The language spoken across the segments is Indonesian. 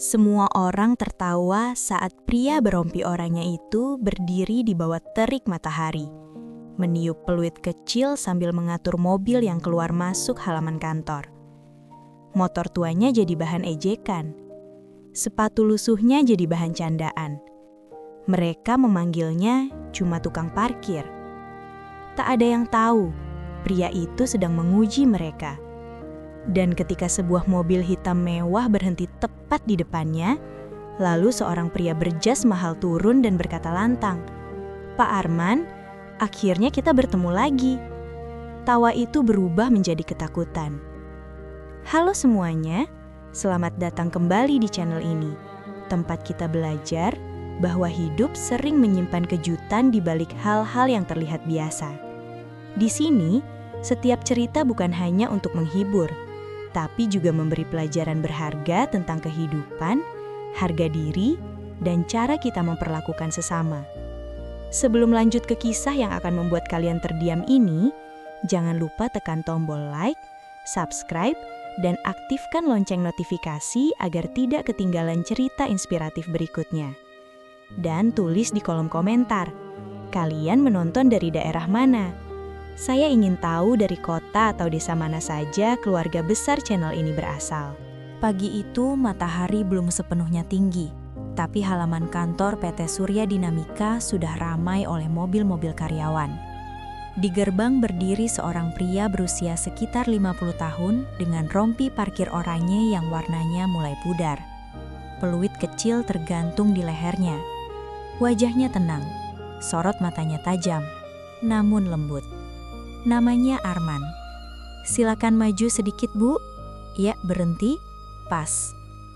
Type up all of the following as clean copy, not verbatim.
Semua orang tertawa saat pria berompi oranye itu berdiri di bawah terik matahari, meniup peluit kecil sambil mengatur mobil yang keluar masuk halaman kantor. Motor tuanya jadi bahan ejekan, sepatu lusuhnya jadi bahan candaan. Mereka memanggilnya cuma tukang parkir. Tak ada yang tahu, pria itu sedang menguji mereka. Dan ketika sebuah mobil hitam mewah berhenti tepat di depannya, lalu seorang pria berjas mahal turun dan berkata lantang, "Pak Arman, akhirnya kita bertemu lagi." Tawa itu berubah menjadi ketakutan. Halo semuanya, selamat datang kembali di channel ini, tempat kita belajar bahwa hidup sering menyimpan kejutan di balik hal-hal yang terlihat biasa. Di sini, setiap cerita bukan hanya untuk menghibur, tapi juga memberi pelajaran berharga tentang kehidupan, harga diri, dan cara kita memperlakukan sesama. Sebelum lanjut ke kisah yang akan membuat kalian terdiam ini, jangan lupa tekan tombol like, subscribe, dan aktifkan lonceng notifikasi agar tidak ketinggalan cerita inspiratif berikutnya. Dan tulis di kolom komentar, kalian menonton dari daerah mana? Saya ingin tahu dari kota atau desa mana saja keluarga besar channel ini berasal. Pagi itu matahari belum sepenuhnya tinggi, tapi halaman kantor PT Surya Dinamika sudah ramai oleh mobil-mobil karyawan. Di gerbang berdiri seorang pria berusia sekitar 50 tahun dengan rompi parkir oranye yang warnanya mulai pudar. Peluit kecil tergantung di lehernya. Wajahnya tenang, sorot matanya tajam, namun lembut. Namanya Arman. "Silakan maju sedikit, Bu." "Ya, berhenti." "Pas."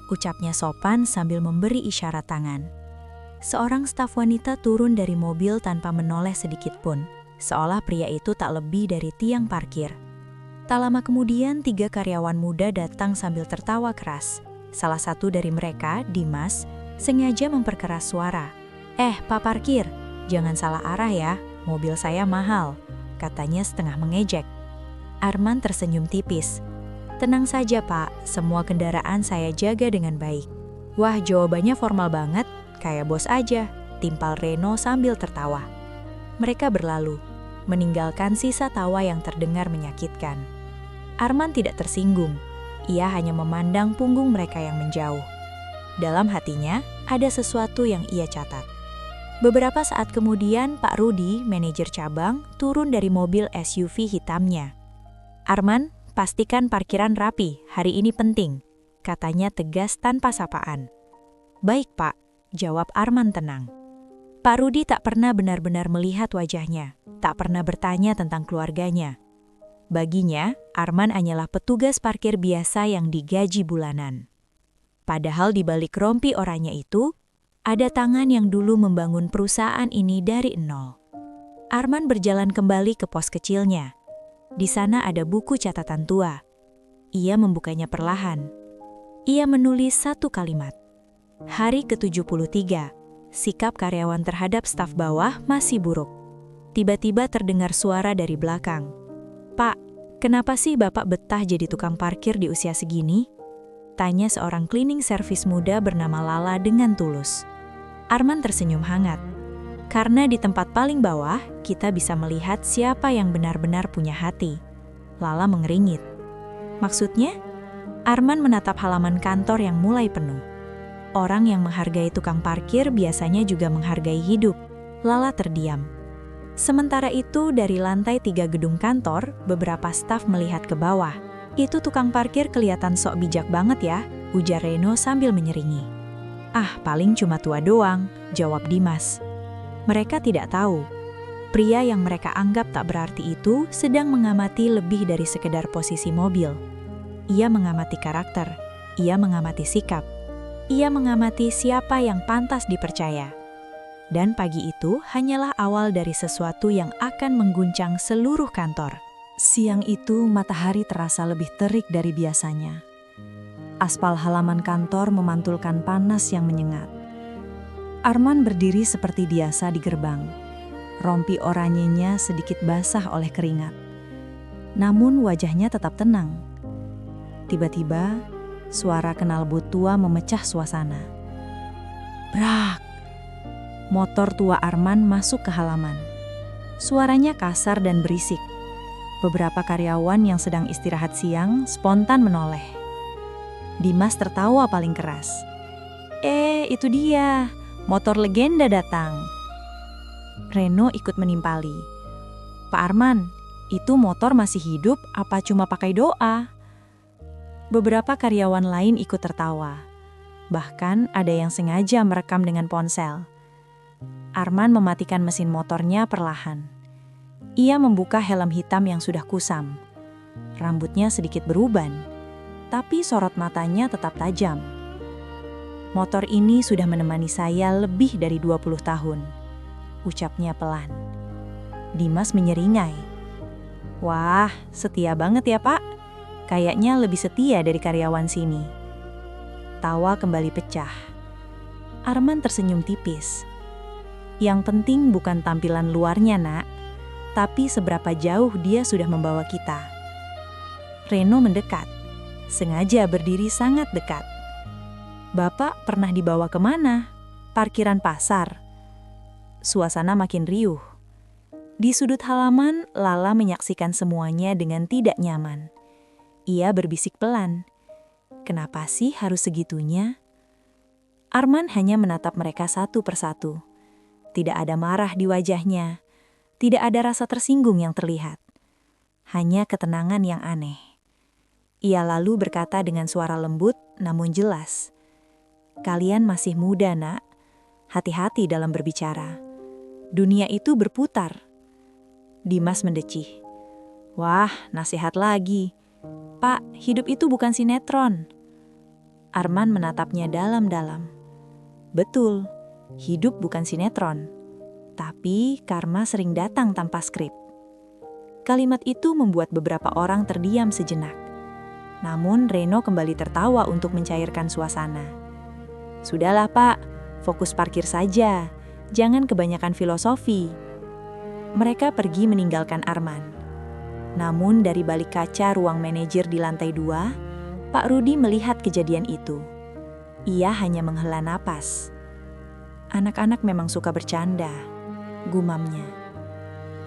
Ucapnya sopan sambil memberi isyarat tangan. Seorang staf wanita turun dari mobil tanpa menoleh sedikit pun, seolah pria itu tak lebih dari tiang parkir. Tak lama kemudian 3 karyawan muda datang sambil tertawa keras. Salah satu dari mereka, Dimas, sengaja memperkeras suara. Pak parkir, jangan salah arah ya, mobil saya mahal," katanya setengah mengejek. Arman tersenyum tipis. "Tenang saja Pak, semua kendaraan saya jaga dengan baik." "Wah, jawabannya formal banget, kayak bos aja," timpal Reno sambil tertawa. Mereka berlalu, meninggalkan sisa tawa yang terdengar menyakitkan. Arman tidak tersinggung, ia hanya memandang punggung mereka yang menjauh. Dalam hatinya, ada sesuatu yang ia catat. Beberapa saat kemudian, Pak Rudi, manajer cabang, turun dari mobil SUV hitamnya. "Arman, pastikan parkiran rapi, hari ini penting," katanya tegas tanpa sapaan. "Baik Pak," jawab Arman tenang. Pak Rudi tak pernah benar-benar melihat wajahnya, tak pernah bertanya tentang keluarganya. Baginya, Arman hanyalah petugas parkir biasa yang digaji bulanan. Padahal di balik rompi oranye itu, ada tangan yang dulu membangun perusahaan ini dari nol. Arman berjalan kembali ke pos kecilnya. Di sana ada buku catatan tua. Ia membukanya perlahan. Ia menulis satu kalimat. Hari ke-73, sikap karyawan terhadap staf bawah masih buruk. Tiba-tiba terdengar suara dari belakang. "Pak, kenapa sih Bapak betah jadi tukang parkir di usia segini?" tanya seorang cleaning service muda bernama Lala dengan tulus. Arman tersenyum hangat. "Karena di tempat paling bawah, kita bisa melihat siapa yang benar-benar punya hati." Lala mengeringit. "Maksudnya?" Arman menatap halaman kantor yang mulai penuh. "Orang yang menghargai tukang parkir biasanya juga menghargai hidup." Lala terdiam. Sementara itu, dari lantai 3 gedung kantor, beberapa staf melihat ke bawah. "Itu tukang parkir kelihatan sok bijak banget ya," ujar Reno sambil menyeringi. "Ah, paling cuma tua doang," jawab Dimas. Mereka tidak tahu, pria yang mereka anggap tak berarti itu sedang mengamati lebih dari sekedar posisi mobil. Ia mengamati karakter, ia mengamati sikap, ia mengamati siapa yang pantas dipercaya. Dan pagi itu hanyalah awal dari sesuatu yang akan mengguncang seluruh kantor. Siang itu matahari terasa lebih terik dari biasanya. Aspal halaman kantor memantulkan panas yang menyengat. Arman berdiri seperti biasa di gerbang. Rompi oranyenya sedikit basah oleh keringat. Namun wajahnya tetap tenang. Tiba-tiba, Suara knalpot tua memecah suasana. Brak! Motor tua Arman masuk ke halaman. Suaranya kasar dan berisik. Beberapa karyawan yang sedang istirahat siang spontan menoleh. Dimas tertawa paling keras. Itu dia, motor legenda datang. Reno ikut menimpali. Pak Arman, itu motor masih hidup apa cuma pakai doa? Beberapa karyawan lain ikut tertawa. Bahkan ada yang sengaja merekam dengan ponsel. Arman mematikan mesin motornya perlahan. Ia membuka helm hitam yang sudah kusam. Rambutnya sedikit beruban, tapi sorot matanya tetap tajam. Motor ini sudah menemani saya lebih dari 20 tahun, ucapnya pelan. Dimas menyeringai. Wah, setia banget ya Pak. Kayaknya lebih setia dari karyawan sini. Tawa kembali pecah. Arman tersenyum tipis. Yang penting bukan tampilan luarnya, Nak, tapi seberapa jauh dia sudah membawa kita. Reno mendekat, sengaja berdiri sangat dekat. Bapak pernah dibawa kemana? Parkiran pasar. Suasana makin riuh. Di sudut halaman, Lala menyaksikan semuanya dengan tidak nyaman. Ia berbisik pelan. Kenapa sih harus segitunya? Arman hanya menatap mereka satu persatu. Tidak ada marah di wajahnya. Tidak ada rasa tersinggung yang terlihat. Hanya ketenangan yang aneh. Ia lalu berkata dengan suara lembut namun jelas. Kalian masih muda, Nak. Hati-hati dalam berbicara. Dunia itu berputar. Dimas mendecih. Wah, nasihat lagi. Pak, hidup itu bukan sinetron. Arman menatapnya dalam-dalam. Betul. Hidup bukan sinetron, tapi karma sering datang tanpa skrip. Kalimat itu membuat beberapa orang terdiam sejenak. Namun Reno kembali tertawa untuk mencairkan suasana. Sudahlah Pak, fokus parkir saja, jangan kebanyakan filosofi. Mereka pergi meninggalkan Arman. Namun dari balik kaca ruang manajer di lantai 2, Pak Rudi melihat kejadian itu. Ia hanya menghela napas. Anak-anak memang suka bercanda, gumamnya.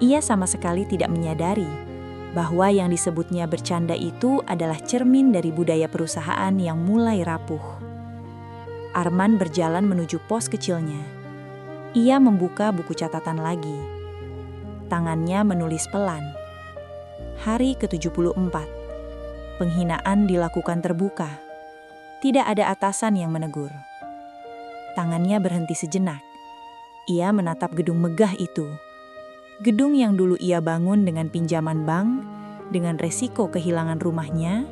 Ia sama sekali tidak menyadari bahwa yang disebutnya bercanda itu adalah cermin dari budaya perusahaan yang mulai rapuh. Arman berjalan menuju pos kecilnya. Ia membuka buku catatan lagi. Tangannya menulis pelan. Hari ke-74. Penghinaan dilakukan terbuka. Tidak ada atasan yang menegur. Tangannya berhenti sejenak. Ia menatap gedung megah itu. Gedung yang dulu ia bangun dengan pinjaman bank, dengan resiko kehilangan rumahnya,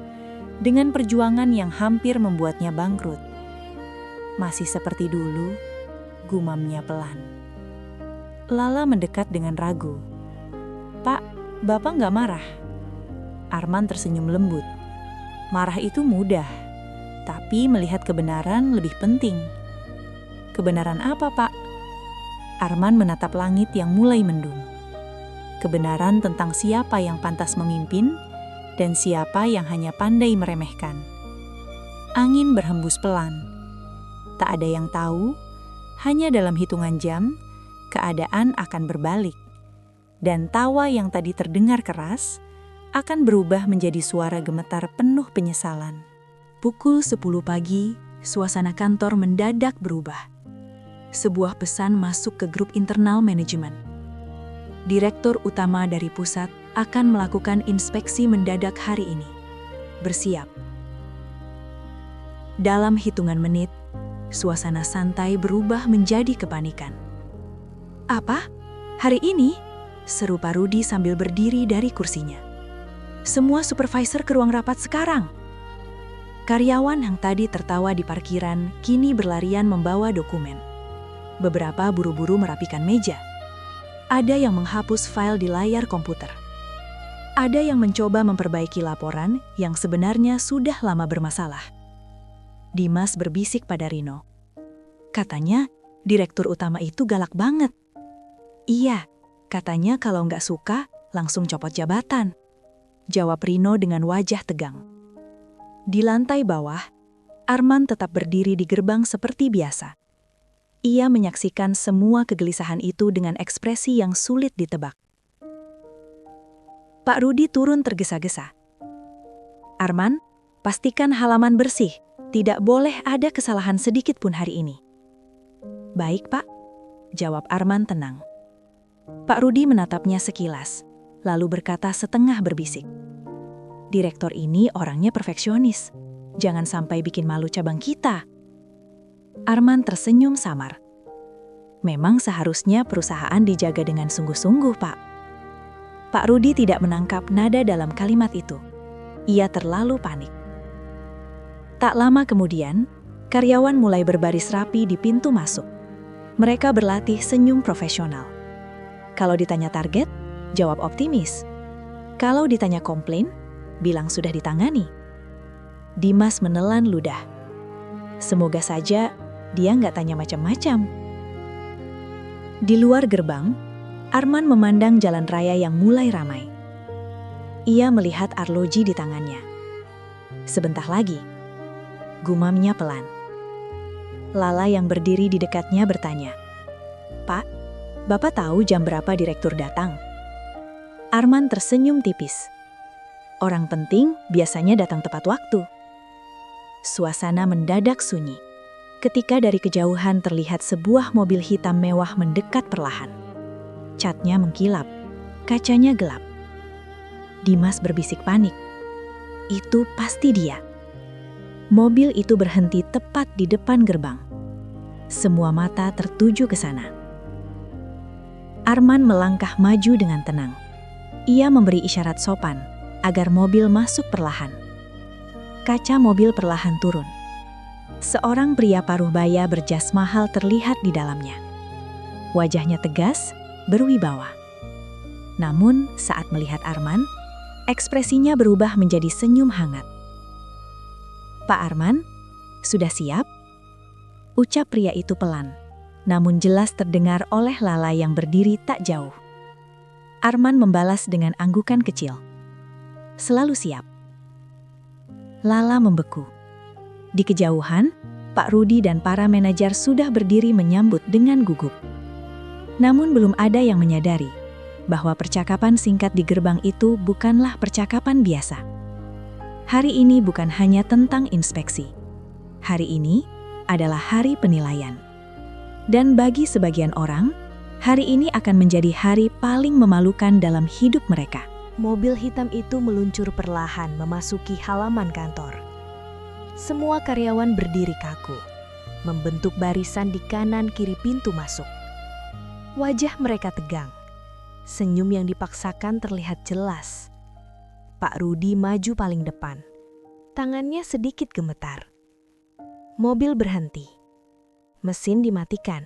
dengan perjuangan yang hampir membuatnya bangkrut. Masih seperti dulu, gumamnya pelan. Lala mendekat dengan ragu. Pak, Bapak nggak marah? Arman tersenyum lembut. Marah itu mudah, tapi melihat kebenaran lebih penting. Kebenaran apa, Pak? Arman menatap langit yang mulai mendung. Kebenaran tentang siapa yang pantas memimpin dan siapa yang hanya pandai meremehkan. Angin berhembus pelan. Tak ada yang tahu, hanya dalam hitungan jam, keadaan akan berbalik. Dan tawa yang tadi terdengar keras akan berubah menjadi suara gemetar penuh penyesalan. Pukul 10 pagi, suasana kantor mendadak berubah. Sebuah pesan masuk ke grup internal manajemen. Direktur utama dari pusat akan melakukan inspeksi mendadak hari ini. Bersiap. Dalam hitungan menit, suasana santai berubah menjadi kepanikan. Apa? Hari ini? Seru Pak Rudi sambil berdiri dari kursinya. Semua supervisor ke ruang rapat sekarang. Karyawan yang tadi tertawa di parkiran kini berlarian membawa dokumen. Beberapa buru-buru merapikan meja. Ada yang menghapus file di layar komputer. Ada yang mencoba memperbaiki laporan yang sebenarnya sudah lama bermasalah. Dimas berbisik pada Rino. Katanya, direktur utama itu galak banget. Iya, katanya kalau nggak suka, langsung copot jabatan. Jawab Rino dengan wajah tegang. Di lantai bawah, Arman tetap berdiri di gerbang seperti biasa. Ia menyaksikan semua kegelisahan itu dengan ekspresi yang sulit ditebak. Pak Rudi turun tergesa-gesa. "Arman, pastikan halaman bersih. Tidak boleh ada kesalahan sedikit pun hari ini." "Baik, Pak," jawab Arman tenang. Pak Rudi menatapnya sekilas, lalu berkata setengah berbisik, "Direktur ini orangnya perfeksionis. Jangan sampai bikin malu cabang kita." Arman tersenyum samar. "Memang seharusnya perusahaan dijaga dengan sungguh-sungguh, Pak." Pak Rudi tidak menangkap nada dalam kalimat itu. Ia terlalu panik. Tak lama kemudian, karyawan mulai berbaris rapi di pintu masuk. Mereka berlatih senyum profesional. Kalau ditanya target, jawab optimis. Kalau ditanya komplain, bilang sudah ditangani. Dimas menelan ludah. Semoga saja dia nggak tanya macam-macam. Di luar gerbang, Arman memandang jalan raya yang mulai ramai. Ia melihat arloji di tangannya. Sebentar lagi, gumamnya pelan. Lala yang berdiri di dekatnya bertanya, "Pak, Bapak tahu jam berapa direktur datang?" Arman tersenyum tipis. Orang penting biasanya datang tepat waktu. Suasana mendadak sunyi. Ketika dari kejauhan terlihat sebuah mobil hitam mewah mendekat perlahan. Catnya mengkilap, kacanya gelap. Dimas berbisik panik. Itu pasti dia. Mobil itu berhenti tepat di depan gerbang. Semua mata tertuju ke sana. Arman melangkah maju dengan tenang. Ia memberi isyarat sopan agar mobil masuk perlahan. Kaca mobil perlahan turun. Seorang pria paruh baya berjas mahal terlihat di dalamnya. Wajahnya tegas, berwibawa. Namun saat melihat Arman, ekspresinya berubah menjadi senyum hangat. "Pak Arman, sudah siap?" Ucap pria itu pelan, namun jelas terdengar oleh Lala yang berdiri tak jauh. Arman membalas dengan anggukan kecil. "Selalu siap." Lala membeku. Di kejauhan, Pak Rudi dan para manajer sudah berdiri menyambut dengan gugup. Namun belum ada yang menyadari bahwa percakapan singkat di gerbang itu bukanlah percakapan biasa. Hari ini bukan hanya tentang inspeksi. Hari ini adalah hari penilaian. Dan bagi sebagian orang, hari ini akan menjadi hari paling memalukan dalam hidup mereka. Mobil hitam itu meluncur perlahan memasuki halaman kantor. Semua karyawan berdiri kaku, membentuk barisan di kanan kiri pintu masuk. Wajah mereka tegang. Senyum yang dipaksakan terlihat jelas. Pak Rudi maju paling depan. Tangannya sedikit gemetar. Mobil berhenti. Mesin dimatikan.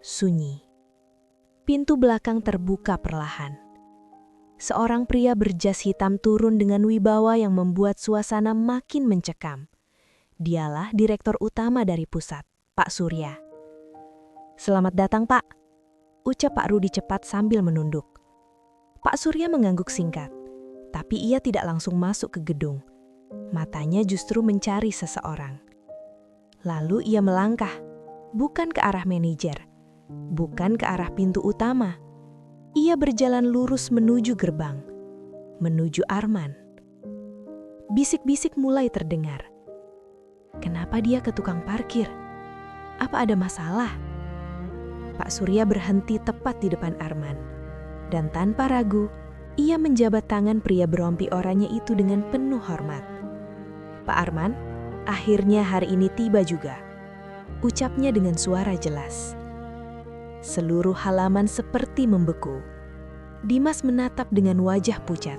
Sunyi. Pintu belakang terbuka perlahan. Seorang pria berjas hitam turun dengan wibawa yang membuat suasana makin mencekam. Dialah direktur utama dari pusat, Pak Surya. "Selamat datang, Pak," ucap Pak Rudi cepat sambil menunduk. Pak Surya mengangguk singkat, tapi ia tidak langsung masuk ke gedung. Matanya justru mencari seseorang. Lalu ia melangkah, bukan ke arah manajer, bukan ke arah pintu utama. Ia berjalan lurus menuju gerbang, menuju Arman. Bisik-bisik mulai terdengar. Kenapa dia ke tukang parkir? Apa ada masalah? Pak Surya berhenti tepat di depan Arman. Dan tanpa ragu, ia menjabat tangan pria berompi oranye itu dengan penuh hormat. "Pak Arman, akhirnya hari ini tiba juga," ucapnya dengan suara jelas. Seluruh halaman seperti membeku. Dimas menatap dengan wajah pucat.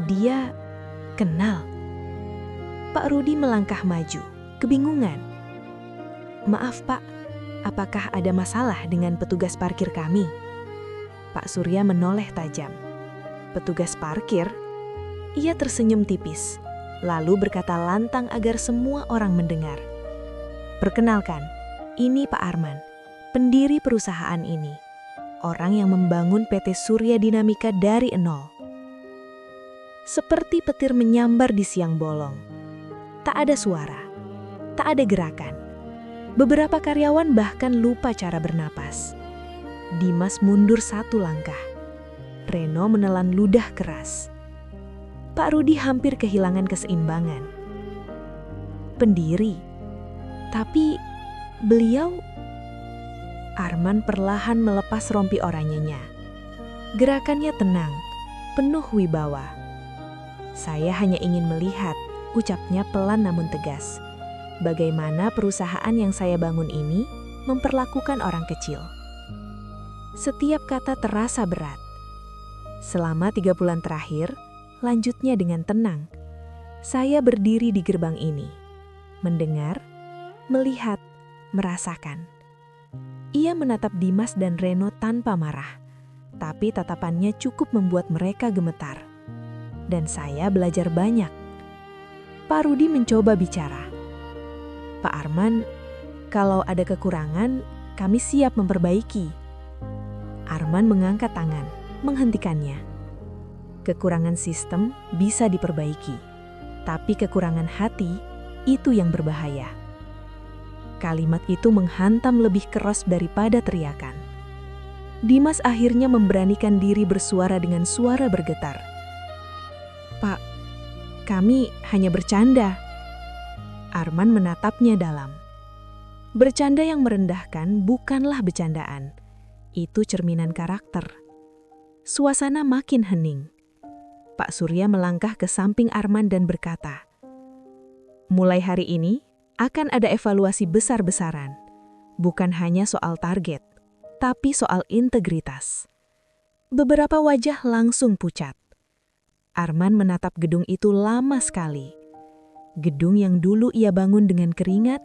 Dia kenal. Pak Rudi melangkah maju, kebingungan. "Maaf, Pak, apakah ada masalah dengan petugas parkir kami?" Pak Surya menoleh tajam. "Petugas parkir?" Ia tersenyum tipis, lalu berkata lantang agar semua orang mendengar. "Perkenalkan, ini Pak Arman, pendiri perusahaan ini, orang yang membangun PT Surya Dinamika dari nol." Seperti petir menyambar di siang bolong. Tak ada suara, tak ada gerakan. Beberapa karyawan bahkan lupa cara bernapas. Dimas mundur 1 langkah. Reno menelan ludah keras. Pak Rudi hampir kehilangan keseimbangan. Pendiri, tapi beliau... Arman perlahan melepas rompi oranyenya. Gerakannya tenang, penuh wibawa. Saya hanya ingin melihat, ucapnya pelan namun tegas, bagaimana perusahaan yang saya bangun ini memperlakukan orang kecil. Setiap kata terasa berat. Selama 3 bulan terakhir, lanjutnya dengan tenang. Saya berdiri di gerbang ini, mendengar, melihat, merasakan. Ia menatap Dimas dan Reno tanpa marah, tapi tatapannya cukup membuat mereka gemetar. Dan saya belajar banyak. Pak Rudi mencoba bicara. Pak Arman, kalau ada kekurangan, kami siap memperbaiki. Arman mengangkat tangan, menghentikannya. Kekurangan sistem bisa diperbaiki, tapi kekurangan hati itu yang berbahaya. Kalimat itu menghantam lebih keras daripada teriakan. Dimas akhirnya memberanikan diri bersuara dengan suara bergetar. Pak, kami hanya bercanda. Arman menatapnya dalam. Bercanda yang merendahkan bukanlah bercandaan. Itu cerminan karakter. Suasana makin hening. Pak Surya melangkah ke samping Arman dan berkata, mulai hari ini, akan ada evaluasi besar-besaran, bukan hanya soal target, tapi soal integritas. Beberapa wajah langsung pucat. Arman menatap gedung itu lama sekali. Gedung yang dulu ia bangun dengan keringat,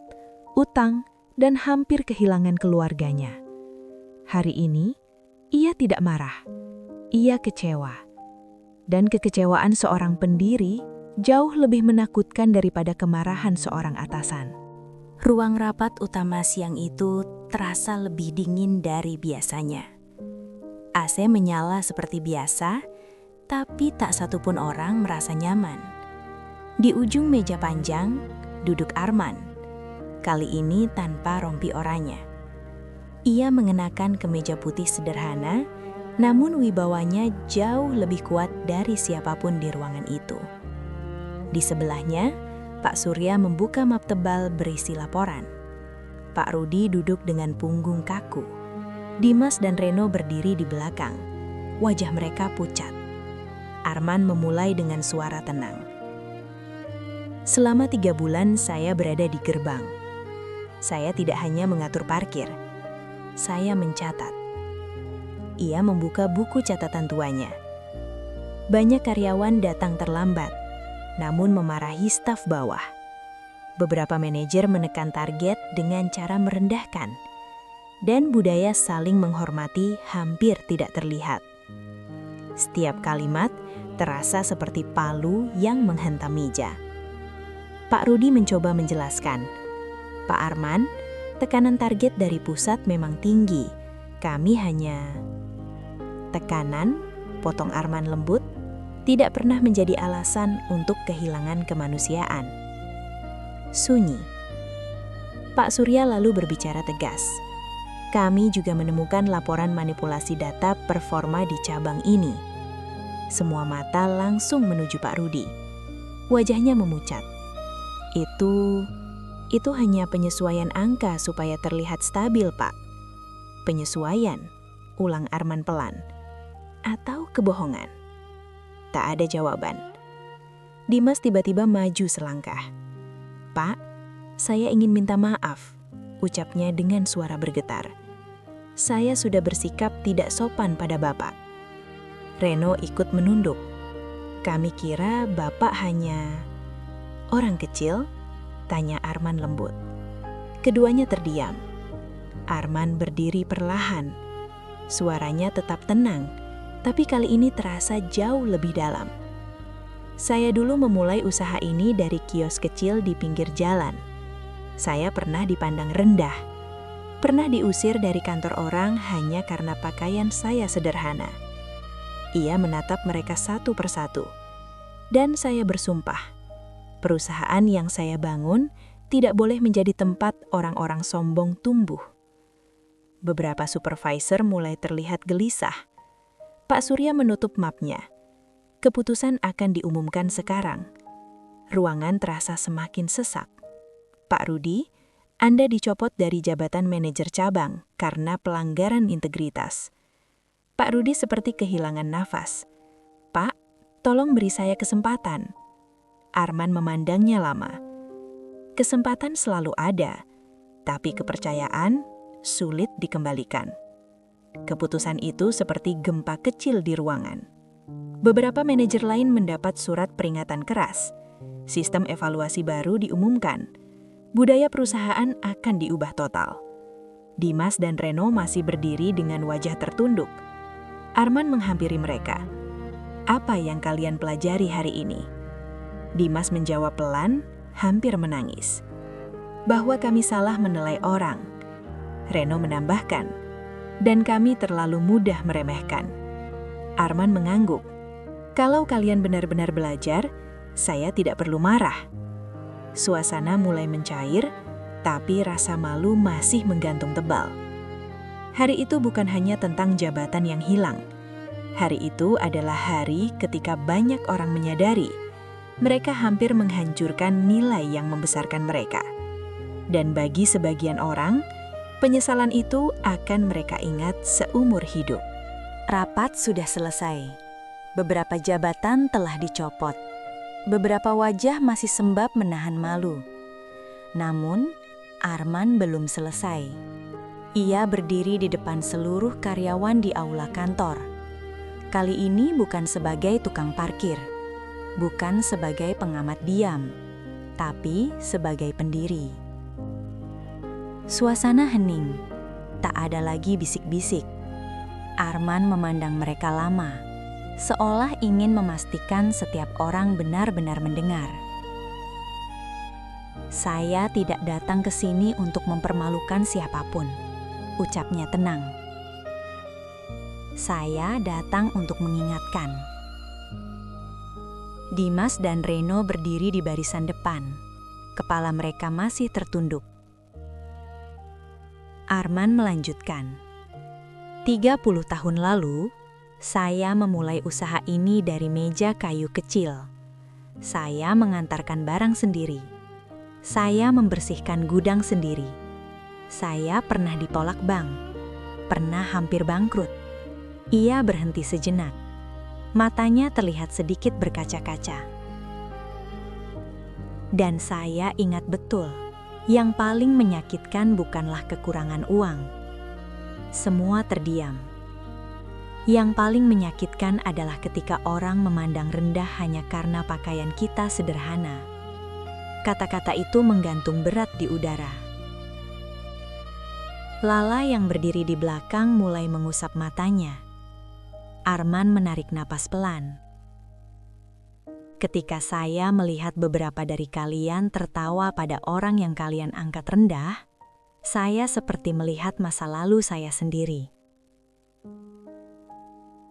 utang, dan hampir kehilangan keluarganya. Hari ini, ia tidak marah. Ia kecewa. Dan kekecewaan seorang pendiri jauh lebih menakutkan daripada kemarahan seorang atasan. Ruang rapat utama siang itu terasa lebih dingin dari biasanya. AC menyala seperti biasa, tapi tak satupun orang merasa nyaman. Di ujung meja panjang, duduk Arman. Kali ini tanpa rompi oranye. Ia mengenakan kemeja putih sederhana, namun wibawanya jauh lebih kuat dari siapapun di ruangan itu. Di sebelahnya, Pak Surya membuka map tebal berisi laporan. Pak Rudi duduk dengan punggung kaku. Dimas dan Reno berdiri di belakang. Wajah mereka pucat. Arman memulai dengan suara tenang. Selama 3 bulan saya berada di gerbang. Saya tidak hanya mengatur parkir. Saya mencatat. Ia membuka buku catatan tuanya. Banyak karyawan datang terlambat, namun memarahi staf bawah. Beberapa manajer menekan target dengan cara merendahkan, dan budaya saling menghormati hampir tidak terlihat. Setiap kalimat terasa seperti palu yang menghentam meja. Pak Rudi mencoba menjelaskan, Pak Arman, tekanan target dari pusat memang tinggi. Kami hanya... Tekanan, potong Arman lembut, tidak pernah menjadi alasan untuk kehilangan kemanusiaan. Sunyi. Pak Surya lalu berbicara tegas. Kami juga menemukan laporan manipulasi data performa di cabang ini. Semua mata langsung menuju Pak Rudi. Wajahnya memucat. Itu hanya penyesuaian angka supaya terlihat stabil, Pak. Penyesuaian, ulang Arman pelan. Atau kebohongan? Tak ada jawaban. Dimas tiba-tiba maju selangkah. Pak, saya ingin minta maaf, ucapnya dengan suara bergetar. Saya sudah bersikap tidak sopan pada Bapak. Reno ikut menunduk. Kami kira Bapak hanya... Orang kecil? Tanya Arman lembut. Keduanya terdiam. Arman berdiri perlahan. Suaranya tetap tenang, tapi kali ini terasa jauh lebih dalam. Saya dulu memulai usaha ini dari kios kecil di pinggir jalan. Saya pernah dipandang rendah. Pernah diusir dari kantor orang hanya karena pakaian saya sederhana. Ia menatap mereka satu persatu. Dan saya bersumpah, Perusahaan yang saya bangun tidak boleh menjadi tempat orang-orang sombong tumbuh. Beberapa supervisor mulai terlihat gelisah. Pak Surya menutup mapnya. Keputusan akan diumumkan sekarang. Ruangan terasa semakin sesak. Pak Rudi, Anda dicopot dari jabatan manajer cabang karena pelanggaran integritas. Pak Rudi seperti kehilangan nafas. Pak, tolong beri saya kesempatan. Arman memandangnya lama. Kesempatan selalu ada, tapi kepercayaan sulit dikembalikan. Keputusan itu seperti gempa kecil di ruangan. Beberapa manajer lain mendapat surat peringatan keras. Sistem evaluasi baru diumumkan. Budaya perusahaan akan diubah total. Dimas dan Reno masih berdiri dengan wajah tertunduk. Arman menghampiri mereka. Apa yang kalian pelajari hari ini? Dimas menjawab pelan, hampir menangis. Bahwa kami salah menilai orang. Reno menambahkan, dan kami terlalu mudah meremehkan. Arman mengangguk. Kalau kalian benar-benar belajar, saya tidak perlu marah. Suasana mulai mencair, tapi rasa malu masih menggantung tebal. Hari itu bukan hanya tentang jabatan yang hilang. Hari itu adalah hari ketika banyak orang menyadari mereka hampir menghancurkan nilai yang membesarkan mereka. Dan bagi sebagian orang, penyesalan itu akan mereka ingat seumur hidup. Rapat sudah selesai. Beberapa jabatan telah dicopot. Beberapa wajah masih sembab menahan malu. Namun, Arman belum selesai. Ia berdiri di depan seluruh karyawan di aula kantor. Kali ini bukan sebagai tukang parkir, bukan sebagai pengamat diam, tapi sebagai pendiri. Suasana hening, tak ada lagi bisik-bisik. Arman memandang mereka lama, seolah ingin memastikan setiap orang benar-benar mendengar. Saya tidak datang ke sini untuk mempermalukan siapapun, ucapnya tenang. Saya datang untuk mengingatkan. Dimas dan Reno berdiri di barisan depan. Kepala mereka masih tertunduk. Arman melanjutkan. 30 tahun lalu, saya memulai usaha ini dari meja kayu kecil. Saya mengantarkan barang sendiri. Saya membersihkan gudang sendiri. Saya pernah ditolak bank. Pernah hampir bangkrut. Ia berhenti sejenak. Matanya terlihat sedikit berkaca-kaca. Dan saya ingat betul, yang paling menyakitkan bukanlah kekurangan uang. Semua terdiam. Yang paling menyakitkan adalah ketika orang memandang rendah hanya karena pakaian kita sederhana. Kata-kata itu menggantung berat di udara. Lala yang berdiri di belakang mulai mengusap matanya. Arman menarik napas pelan. Ketika saya melihat beberapa dari kalian tertawa pada orang yang kalian angkat rendah, saya seperti melihat masa lalu saya sendiri.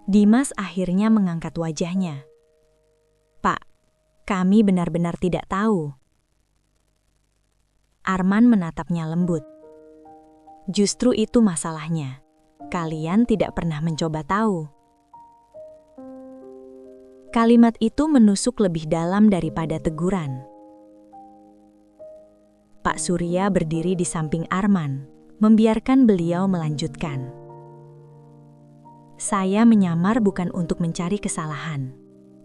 Dimas akhirnya mengangkat wajahnya. Pak, kami benar-benar tidak tahu. Arman menatapnya lembut. Justru itu masalahnya. Kalian tidak pernah mencoba tahu. Kalimat itu menusuk lebih dalam daripada teguran. Pak Surya berdiri di samping Arman, membiarkan beliau melanjutkan. Saya menyamar bukan untuk mencari kesalahan,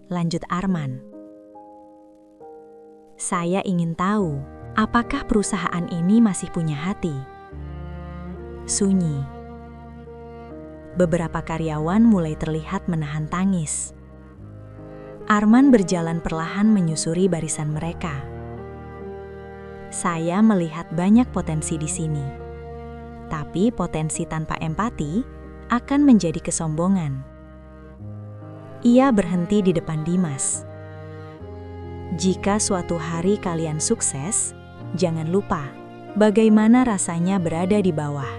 lanjut Arman. Saya ingin tahu, apakah perusahaan ini masih punya hati? Sunyi. Beberapa karyawan mulai terlihat menahan tangis. Arman berjalan perlahan menyusuri barisan mereka. Saya melihat banyak potensi di sini. Tapi potensi tanpa empati akan menjadi kesombongan. Ia berhenti di depan Dimas. Jika suatu hari kalian sukses, jangan lupa bagaimana rasanya berada di bawah.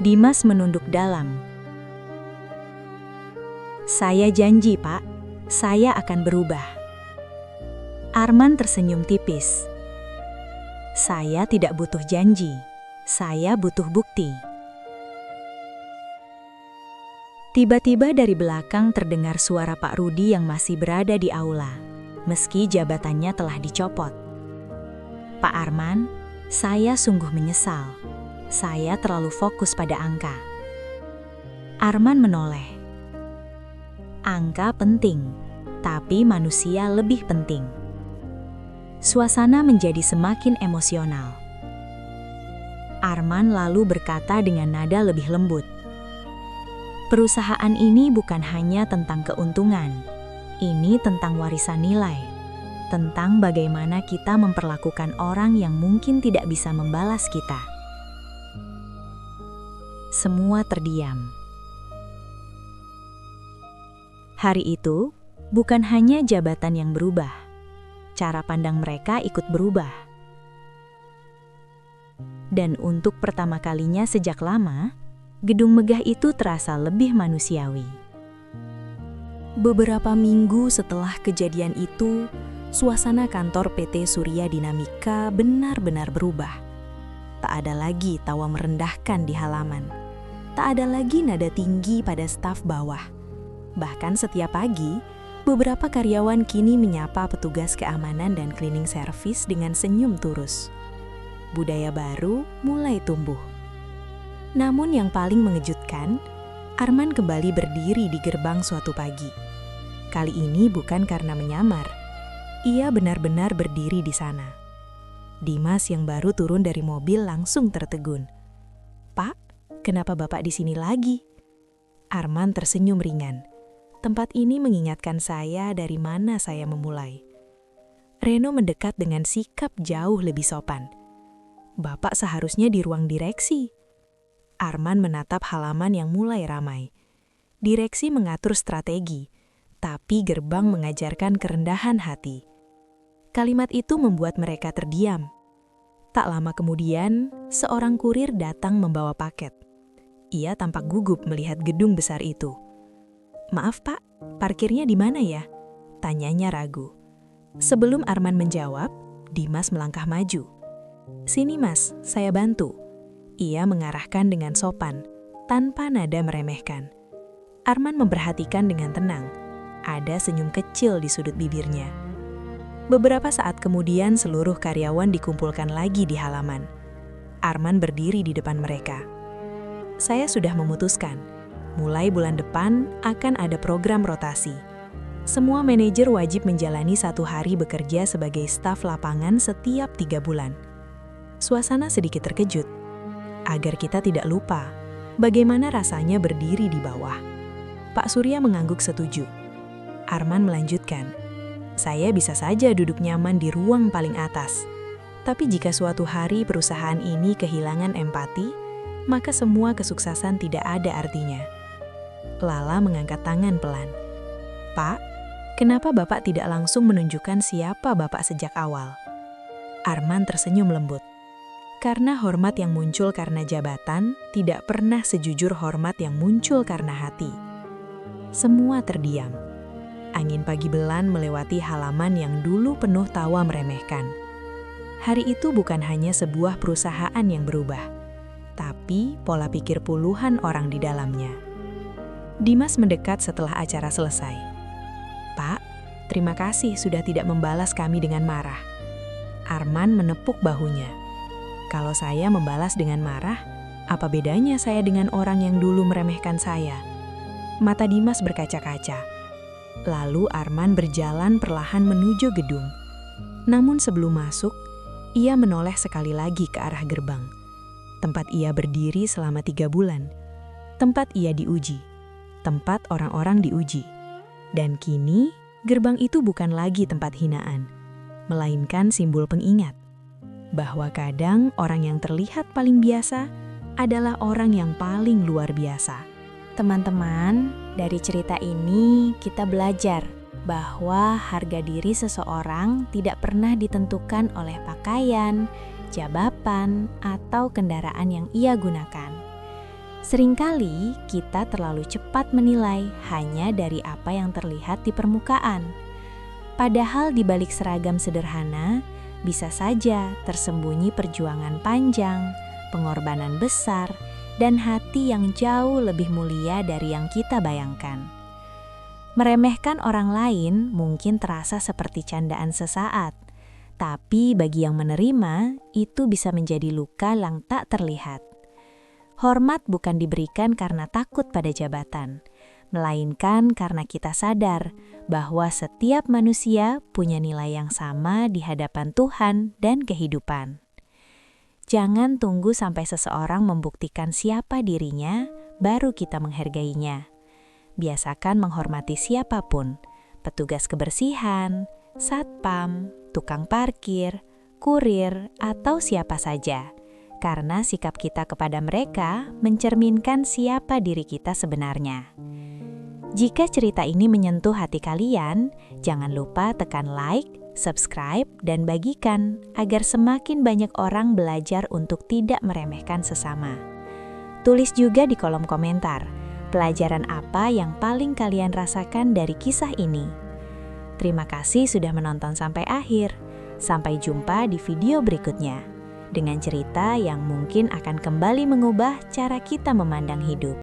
Dimas menunduk dalam. Saya janji, Pak, saya akan berubah. Arman tersenyum tipis. Saya tidak butuh janji, saya butuh bukti. Tiba-tiba dari belakang terdengar suara Pak Rudi yang masih berada di aula, meski jabatannya telah dicopot. Pak Arman, saya sungguh menyesal. Saya terlalu fokus pada angka. Arman menoleh. Angka penting, tapi manusia lebih penting. Suasana menjadi semakin emosional. Arman lalu berkata dengan nada lebih lembut. Perusahaan ini bukan hanya tentang keuntungan. Ini tentang warisan nilai. Tentang bagaimana kita memperlakukan orang yang mungkin tidak bisa membalas kita. Semua terdiam. Hari itu, bukan hanya jabatan yang berubah. Cara pandang mereka ikut berubah. Dan untuk pertama kalinya sejak lama, gedung megah itu terasa lebih manusiawi. Beberapa minggu setelah kejadian itu, suasana kantor PT Surya Dinamika benar-benar berubah. Tak ada lagi tawa merendahkan di halaman. Tak ada lagi nada tinggi pada staf bawah. Bahkan setiap pagi, beberapa karyawan kini menyapa petugas keamanan dan cleaning service dengan senyum tulus. Budaya baru mulai tumbuh. Namun yang paling mengejutkan, Arman kembali berdiri di gerbang suatu pagi. Kali ini bukan karena menyamar. Ia benar-benar berdiri di sana. Dimas yang baru turun dari mobil langsung tertegun. "Pak, kenapa Bapak di sini lagi?" Arman tersenyum ringan. Tempat ini mengingatkan saya dari mana saya memulai. Reno mendekat dengan sikap jauh lebih sopan. "Bapak seharusnya di ruang direksi." Arman menatap halaman yang mulai ramai. Direksi mengatur strategi, tapi gerbang mengajarkan kerendahan hati. Kalimat itu membuat mereka terdiam. Tak lama kemudian, seorang kurir datang membawa paket. Ia tampak gugup melihat gedung besar itu. "Maaf Pak, parkirnya di mana ya?" tanyanya ragu. Sebelum Arman menjawab, Dimas melangkah maju. "Sini Mas, saya bantu." Ia mengarahkan dengan sopan, tanpa nada meremehkan. Arman memperhatikan dengan tenang. Ada senyum kecil di sudut bibirnya. Beberapa saat kemudian seluruh karyawan dikumpulkan lagi di halaman. Arman berdiri di depan mereka. "Saya sudah memutuskan, mulai bulan depan akan ada program rotasi. Semua manajer wajib menjalani 1 hari bekerja sebagai staf lapangan setiap 3 bulan. Suasana sedikit terkejut. Agar kita tidak lupa bagaimana rasanya berdiri di bawah. Pak Surya mengangguk setuju. Arman melanjutkan, "Saya bisa saja duduk nyaman di ruang paling atas. Tapi jika suatu hari perusahaan ini kehilangan empati, maka semua kesuksesan tidak ada artinya." Lala mengangkat tangan pelan. "Pak, kenapa Bapak tidak langsung menunjukkan siapa Bapak sejak awal?" Arman tersenyum lembut. Karena hormat yang muncul karena jabatan tidak pernah sejujur hormat yang muncul karena hati. Semua terdiam. Angin pagi belan melewati halaman yang dulu penuh tawa meremehkan. Hari itu bukan hanya sebuah perusahaan yang berubah, tapi pola pikir puluhan orang di dalamnya. Dimas mendekat setelah acara selesai. "Pak, terima kasih sudah tidak membalas kami dengan marah." Arman menepuk bahunya. "Kalau saya membalas dengan marah, apa bedanya saya dengan orang yang dulu meremehkan saya?" Mata Dimas berkaca-kaca. Lalu Arman berjalan perlahan menuju gedung. Namun sebelum masuk, ia menoleh sekali lagi ke arah gerbang. Tempat ia berdiri selama 3 bulan. Tempat ia diuji. Tempat orang-orang diuji. Dan kini, gerbang itu bukan lagi tempat hinaan, melainkan simbol pengingat. Bahwa kadang orang yang terlihat paling biasa adalah orang yang paling luar biasa. Teman-teman, dari cerita ini kita belajar bahwa harga diri seseorang tidak pernah ditentukan oleh pakaian, jabatan, atau kendaraan yang ia gunakan. Seringkali kita terlalu cepat menilai hanya dari apa yang terlihat di permukaan. Padahal di balik seragam sederhana, bisa saja tersembunyi perjuangan panjang, pengorbanan besar, dan hati yang jauh lebih mulia dari yang kita bayangkan. Meremehkan orang lain mungkin terasa seperti candaan sesaat, tapi bagi yang menerima, itu bisa menjadi luka yang tak terlihat. Hormat bukan diberikan karena takut pada jabatan, melainkan karena kita sadar bahwa setiap manusia punya nilai yang sama di hadapan Tuhan dan kehidupan. Jangan tunggu sampai seseorang membuktikan siapa dirinya, baru kita menghargainya. Biasakan menghormati siapapun, petugas kebersihan, satpam, tukang parkir, kurir, atau siapa saja, karena sikap kita kepada mereka mencerminkan siapa diri kita sebenarnya. Jika cerita ini menyentuh hati kalian, jangan lupa tekan like, subscribe, dan bagikan agar semakin banyak orang belajar untuk tidak meremehkan sesama. Tulis juga di kolom komentar, pelajaran apa yang paling kalian rasakan dari kisah ini. Terima kasih sudah menonton sampai akhir. Sampai jumpa di video berikutnya, dengan cerita yang mungkin akan kembali mengubah cara kita memandang hidup.